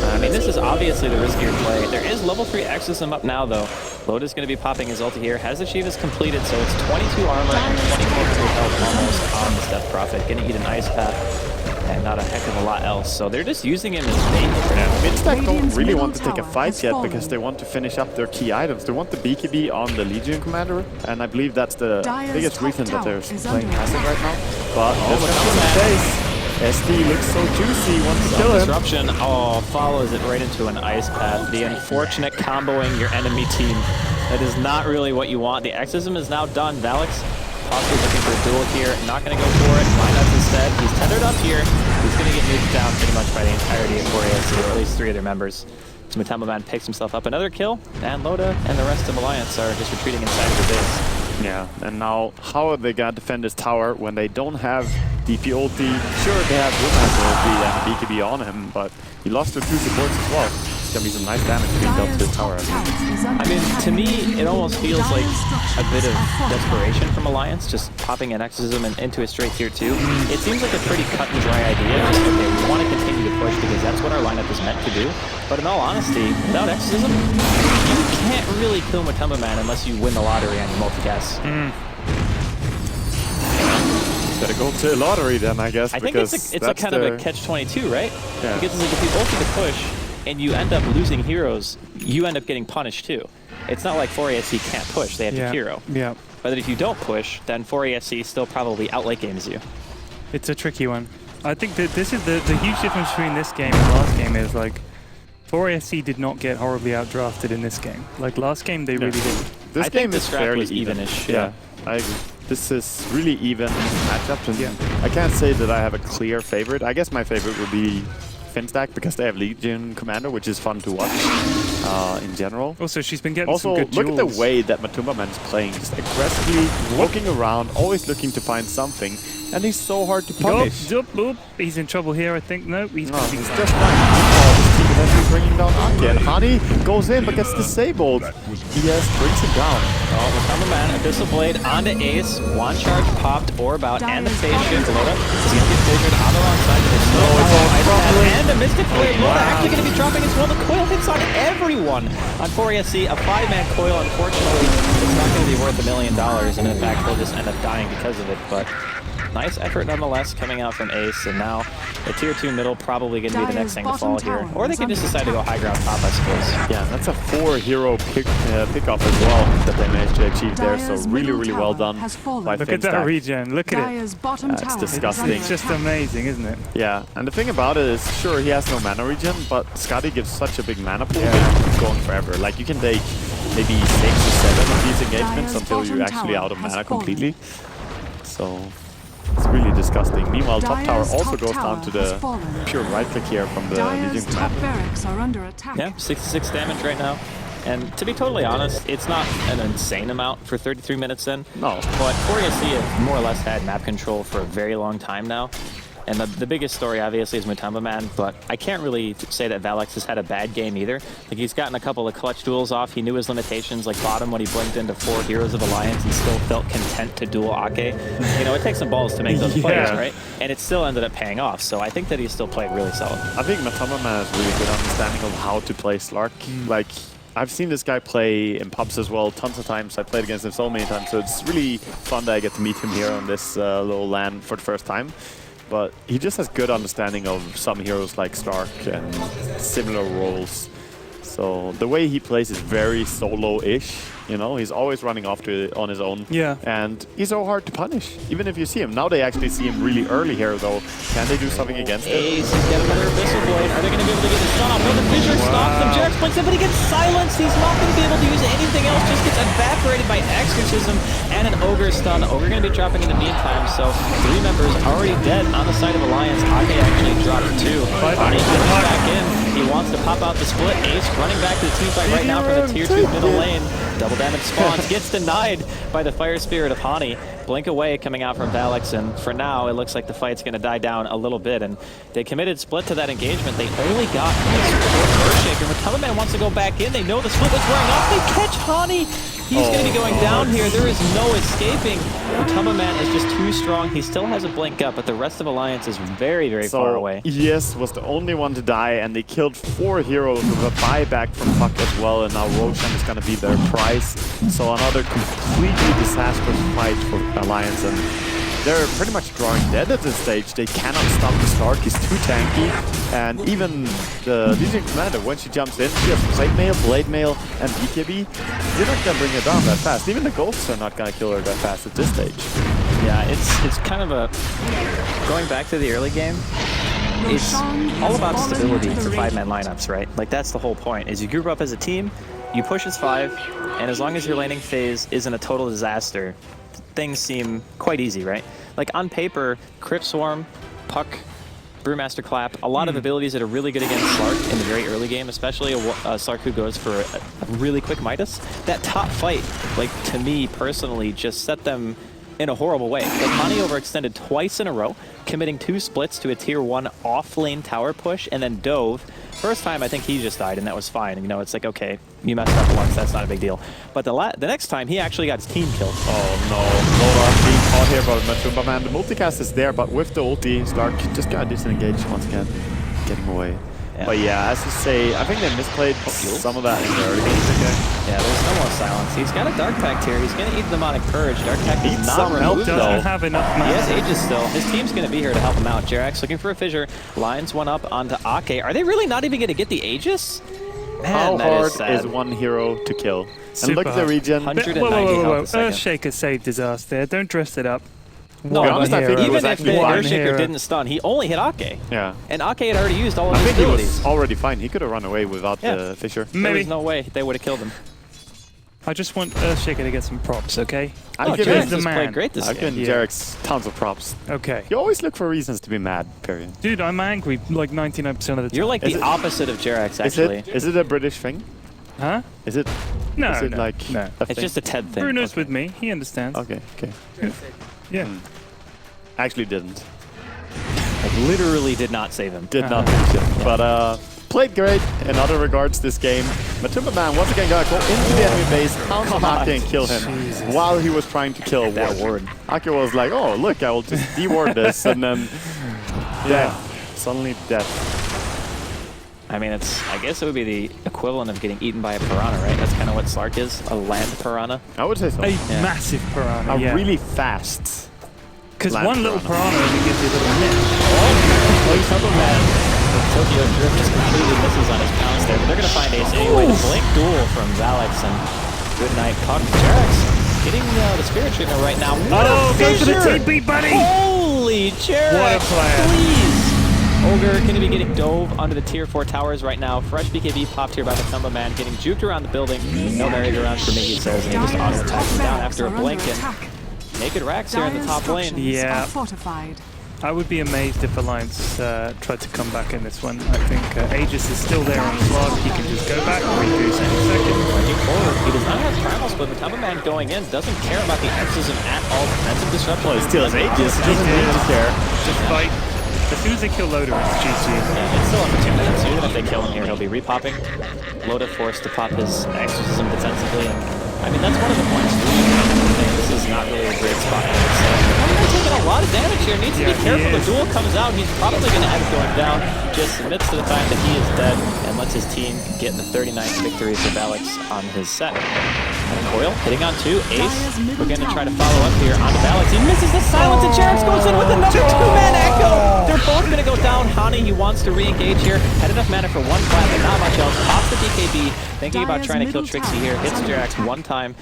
I mean, this is obviously the riskier play. There is level 3 Exorcism up now, though. Loda's going to be popping his ulti here. Has the Shiva's completed, so it's 22 armor and 24 health almost on the Death Prophet. Going to eat an Ice Path and not a heck of a lot else. So they're just using him as bait for now. Midstack don't really want to take a fight yet because they want to finish up their key items. They want the BKB on the Legion Commander, and I believe that's the biggest reason that they're playing passive right now. But this comes in the face. SD looks so juicy, wants to kill him. Disruption, follows it right into an Ice Path. The unfortunate comboing your enemy team. That is not really what you want. The Exorcism is now done. Vaalix possibly looking for a duel here. Not going to go for it. Lineups instead. He's tethered up here. He's going to get nuked down pretty much by the entirety of 4ASU, or at least 3 of their members. So MATUMBAMAN picks himself up another kill, and Loda and the rest of Alliance are just retreating inside the base. Yeah, and now how are they gonna defend this tower when they don't have DP ulti? Sure, they have Woodman's ulti and BKB on him, but he lost their 2 supports as well. It's gonna be some nice damage being dealt to the tower. I mean, to me, it almost feels like a bit of desperation from Alliance, just popping an Exorcism into a straight tier 2. It seems like a pretty cut and dry idea. Just, okay, we want to continue to push because that's what our lineup is meant to do. But in all honesty, without Exorcism, you can't really kill MATUMBAMAN unless you win the lottery on your multicast. Better go to the lottery then, I guess. I think it's a kind of a catch-22, right? Yeah. Because it's like if you ulti the push and you end up losing heroes, you end up getting punished too. It's not like 4ASC can't push, they have to hero. Yeah. But if you don't push, then 4ASC still probably outlate games you. It's a tricky one. I think that this is the huge difference between this game and last game is like 4ASC did not get horribly outdrafted in this game. Like last game, they really did. This game is fairly evenish. Yeah, I agree. This is really even matchup, and I can't say that I have a clear favorite. I guess my favorite would be Fnatic because they have Legion Commander, which is fun to watch in general. Also, she's been getting some good look duels. at the way that MATUMBAMAN is playing, just aggressively looking around, always looking to find something, and he's so hard to punish. He's in trouble here, I think. No, he's just fine. This team is actually bringing down Ake, and Hani goes in but gets disabled. Yes, brings him down. Oh, MATUMBAMAN, Abyssal Blade onto Ace, one charge popped, orb out, and the phase shift. Loda is going to get figured on the wrong side, but it's still and the Mystic Blade. Loda actually going to be dropping as well. The coil hits on everyone on 4ASC. A 5-man coil, unfortunately, it's not going to be worth $1 million, and in fact, he'll just end up dying because of it. But nice effort nonetheless coming out from Ace, and now the tier 2 middle probably going to be the next thing to fall here. Or they can just decide to go high ground top, I suppose. Yeah, that's a 4-hero pickup as well that they managed to achieve there, so really, really well done by Look at that regen, look at it. It's disgusting. It's just amazing, isn't it? Yeah, and the thing about it is, sure, he has no mana regen, but Scotty gives such a big mana pool that keeps going forever. Like, you can take maybe 6 or 7 of these engagements until you're actually out of mana completely. So it's really disgusting. Meanwhile, top tower also goes down to the pure right click here from the Legion Commander. Yeah, 66 damage right now. And to be totally honest, it's not an insane amount for 33 minutes in. No. But 4ASC have more or less had map control for a very long time now. And the biggest story, obviously, is MATUMBAMAN, but I can't really say that Vaalix has had a bad game either. Like, he's gotten a couple of clutch duels off. He knew his limitations, like bottom when he blinked into 4 Heroes of Alliance and still felt content to duel Ake. You know, it takes some balls to make those plays, right? And it still ended up paying off, so I think that he still played really solid. I think MATUMBAMAN has really good understanding of how to play Slark. Like, I've seen this guy play in pubs as well tons of times. I played against him so many times, so it's really fun that I get to meet him here on this little LAN for the first time. But he just has good understanding of some heroes like Stark and similar roles. So the way he plays is very solo-ish. You know, he's always running off on his own. Yeah. And he's so hard to punish, even if you see him. Now they actually see him really early here, though. Can they do something against it? Ace has got another Abyssal Blade. Are they going to be able to get the stun off? No, the Fissure stops him. Jerax blinks in, but he gets silenced. He's not going to be able to use anything else. Just gets evaporated by Exorcism and an Ogre stun. Ogre going to be dropping in the meantime, so 3 members already dead on the side of Alliance. Ake actually dropped 2. Bonnie comes back in. He wants to pop out the split. Ace running back to the team fight right now from the tier 2 middle lane. Double damage spawns, gets denied by the Fire Spirit of Hani. Blink away coming out from Vaalix, and for now it looks like the fight's going to die down a little bit, and they committed split to that engagement. They only got Earthshaker. MATUMBAMAN wants to go back in. They know the split was wearing off. They catch Hani. He's going to be going down here. There is no escaping. MATUMBAMAN is just too strong. He still has a blink up, but the rest of Alliance is very, very far away. Yes was the only one to die, and they killed 4 heroes with a buyback from Puck as well, and now Roshan is going to be their prize. So another completely disastrous fight for Alliance, and they're pretty much drawing dead at this stage. They cannot stop the Stark. He's too tanky, and even the Legion Commander, when she jumps in, she has Plate Mail, Blade Mail, and BKB. They're not going to bring her down that fast. Even the Ghosts are not going to kill her that fast at this stage. Yeah, it's kind of a... Going back to the early game, it's all about stability for 5-man lineups, right? Like, that's the whole point, is you group up as a team, you push as 5, and as long as your laning phase isn't a total disaster, things seem quite easy, right? Like, on paper, Crypt Swarm, Puck, Brewmaster Clap, a lot of abilities that are really good against Slark in the very early game, especially a Slark who goes for a really quick Midas. That top fight, like, to me personally, just set them in a horrible way. Like, Hani overextended twice in a row, committing 2 splits to a tier 1 off-lane tower push, and then dove First time, I think he just died, and that was fine. You know, it's like, okay, you messed up once, that's not a big deal. But the next time, he actually got his team killed. Oh no, Dota being caught here by MATUMBAMAN. The multicast is there, but with the ulti, Slark just got disengaged once again, getting away. Yeah. But yeah, as you say, I think they misplayed some of that in the early games again. Yeah, there's no more silence. He's got a Dark Pact here. He's going to eat the Demonic Purge. Dark Pact needs not removed, though. Doesn't have enough mana. He has Aegis still. His team's going to be here to help him out. Jerax looking for a fissure. Lines one up onto Ake. Are they really not even going to get the Aegis? Man, how hard is one hero to kill? Super and look at the region. 190 whoa. health Earthshaker saved his ass there. Don't dress it up. No, honest, I think even if the one Earthshaker didn't stun, he only hit Ake. Yeah. And Ake had already used all of I his think abilities. he was already fine. He could have run away without the fissure. There was no way they would have killed him. I just want Earthshaker to get some props, okay? Jerax has played great this game. I've given Jerax tons of props. Okay. You always look for reasons to be mad, period. Dude, I'm angry like 99% of the time. You're like the opposite of Jerax, actually. Is it a British thing? Huh? Is it? No, is it no, like no. a It's thing? just a TED thing. Bruno's with me. He understands. Okay. Yeah. Actually didn't. Like, literally did not save him. Did not finish it. But played great in other regards this game. MATUMBAMAN once again got to go into the enemy base, pounce on Ake and kill him while he was trying to kill That Ward. ward. Ake was like, oh look, I will just de-ward this, and then suddenly death. I mean, I guess it would be the equivalent of getting eaten by a piranha, right? That's kind of what Slark is, a land piranha. I would say so. A massive piranha, A really fast. Because land one little piranha only gives you a little hit. MATUMBAMAN, Tokyo Drift just completely misses on his pounce there, but they're going to find Ace anyway. The Blink duel from Vaalix and good night. Jerax getting the spirit treatment right now. Oh, go to the TP, buddy! Holy Jerax, What a plan. please! Ogre going to be getting dove onto the tier 4 towers right now. Fresh BKB popped here by MATUMBAMAN, getting juked around the building. No merry-go-round for me, he says, and he just auto-attacks him down after a blink. And naked Rax here in the top lane. Yeah. I would be amazed if Alliance tried to come back in this one. I think Aegis is still there on Slark. He can just go back, reduce any second. Looking forward. He does not have primals, but MATUMBAMAN going in doesn't care about the exorcism at all. Defensive disruption. Well, he still has Aegis. He doesn't need to care. Just fight. As soon as they kill Loda, it's GG. Yeah, it's still up for 2 minutes. Even if they kill him here, he'll be repopping. Loda forced to pop his exorcism defensively. And, I mean, that's one of the points. This is not really a great spot. MATUMBAMAN taking a lot of damage here. Needs to be careful. The duel comes out. He's probably going to end up going down. Just submits to the fact that he is dead and lets his team get the 39th victory for Vaalix on his set. And Coil hitting on 2. Ace, we're going to try to follow up here onto Vaalix. He misses the silence, and Jerax goes in with another 2-man echo. They're both going to go down. Hani, he wants to re-engage here. Had enough mana for one flat, but not much else. Pops the BKB, thinking about trying to kill Trixi here. Hits Jerax one time.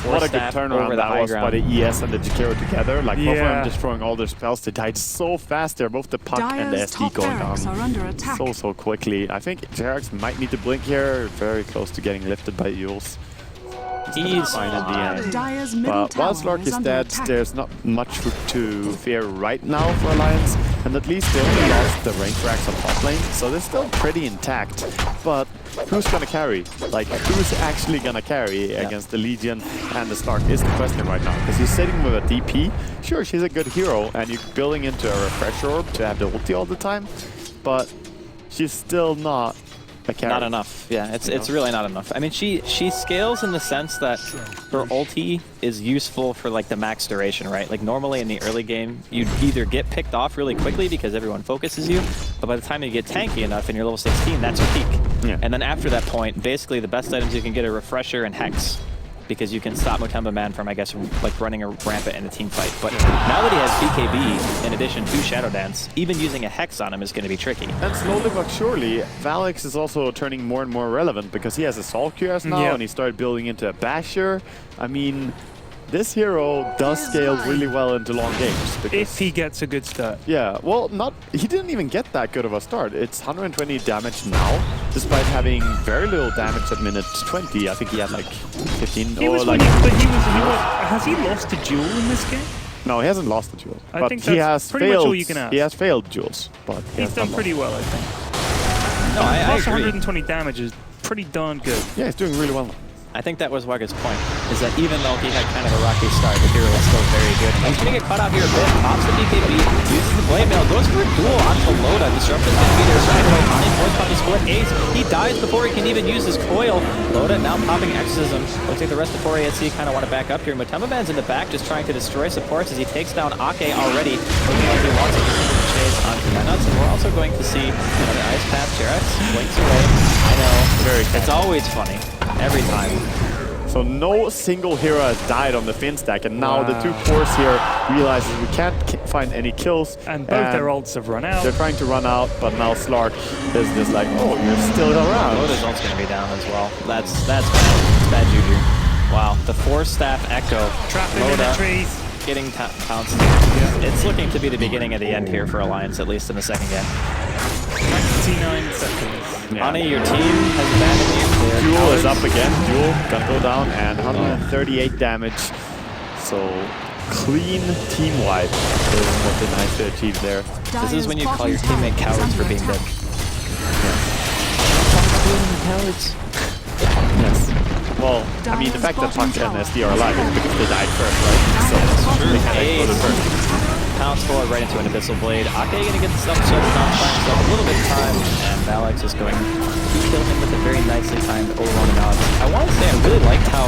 What a good turnaround that was by the ES and the Jakiro together. Like both of them just throwing all their spells. They died so fast there. Both the puck and the SD going down so quickly. I think Jerax might need to blink here. Very close to getting lifted by Yules. He's fine at the end. But while Slark is dead, there's not much to fear right now for Alliance. And at least they only lost the rank racks on top lane. So they're still pretty intact. But who's going to carry? Like, who's actually going to carry against the Legion and the Slark is the question right now. Because he's sitting with a DP. Sure, she's a good hero. And you're building into a refresh orb to have the ulti all the time. But she's still not not enough. Yeah, it's really not enough. I mean, she scales in the sense that her ulti is useful for like the max duration, right? Like normally in the early game, you'd either get picked off really quickly because everyone focuses you, but by the time you get tanky enough and you're level 16, that's your peak. Yeah. And then after that point, basically the best items you can get are Refresher and Hex, because you can stop MATUMBAMAN from, I guess, like running a rampant in a team fight. But now that he has BKB, in addition to Shadow Dance, even using a Hex on him is going to be tricky. And slowly but surely, Vaalix is also turning more and more relevant because he has a Soul QS now and he started building into a Basher. I mean, this hero does scale really well into long games. If he gets a good start. Yeah, well, he didn't even get that good of a start. It's 120 damage now, despite having very little damage at minute 20. I think he had like 15 has he lost a duel in this game? No, he hasn't lost the duel. I but think he that's has pretty failed. much all you can ask. He has failed duels, but he's done pretty well, I think. No, I plus agree. 120 damage is pretty darn good. Yeah, he's doing really well. I think that was Waga's point. is that even though he had kind of a rocky start, the hero is still very good. He's going to get caught out here a bit. Pops the BKB, uses the blade mail, goes for a duel onto Loda. Disruptor's going to be there straight away. Connie force punch to split Ace. He dies before he can even use his coil. Loda now popping Exorcism. Looks like the rest of 4ASC kind of want to back up here. MATUMBAMAN's in the back just trying to destroy supports as he takes down Ake already. Looking like he wants to continue the chase onto Menuts. And we're also going to see another Ice Path. Jerax blinks away. I know. It's always funny. Every time. So no single hero has died on the Finn stack, and now the two cores here realizes we can't find any kills. And both their ults have run out. They're trying to run out, but now Slark is just like, oh, you're still around. Loda's ult's going to be down as well. That's bad. It's bad juju. Wow, the 4-staff Echo. Trapped in the trees. Getting pounced. Yeah. It's looking to be the beginning of the end here for Alliance, at least in the second game. 99 seconds. Yeah. Ani, your team has abandoned you. Duel is up again. Duel gonna go down, and 138 damage. So clean team wipe is what they managed to achieve there. This is when you call your teammate cowards for being dead. Cowards. Yes. Well, I mean, the fact that Punk and SD are alive is because they died first, right? So they kind of exploded first. Pounce forward right into an Abyssal Blade. Ake gonna get the stuff shut down, find himself a little bit of time, and Vaalix is going to kill him with a very nicely timed overrun knowledge. I want to say I really liked how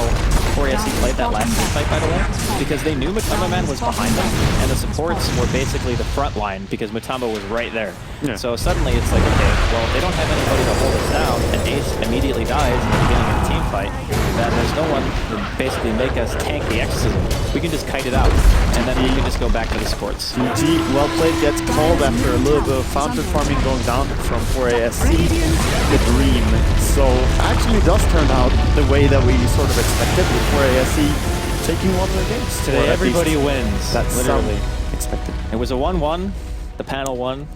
4ASC played that last team fight, by the way, because they knew MATUMBAMAN was behind them, and the supports were basically the front line because Matamba was right there. Yeah. So suddenly it's like, okay, well, if they don't have anybody to hold us down, and Ace immediately dies in the beginning of the team fight, then there's no one to basically make us tank the Exorcism. We can just kite it out, and then we can just go back to the supports. GG, well played, gets called after a little bit of fountain farming going down from 4ASC. The Dream. So actually does turn out the way that we sort of expected with 4ASC taking one of the games. Today everybody wins. That's literally expected. It was a 1-1. The panel won.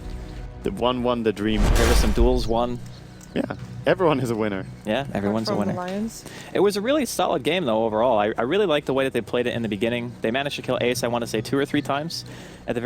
The 1-1, the Dream. There were some duels won. Yeah, everyone is a winner. Yeah, everyone's a winner. It was a really solid game, though, overall. I really liked the way that they played it in the beginning. They managed to kill Ace, I want to say, 2 or 3 times. At the very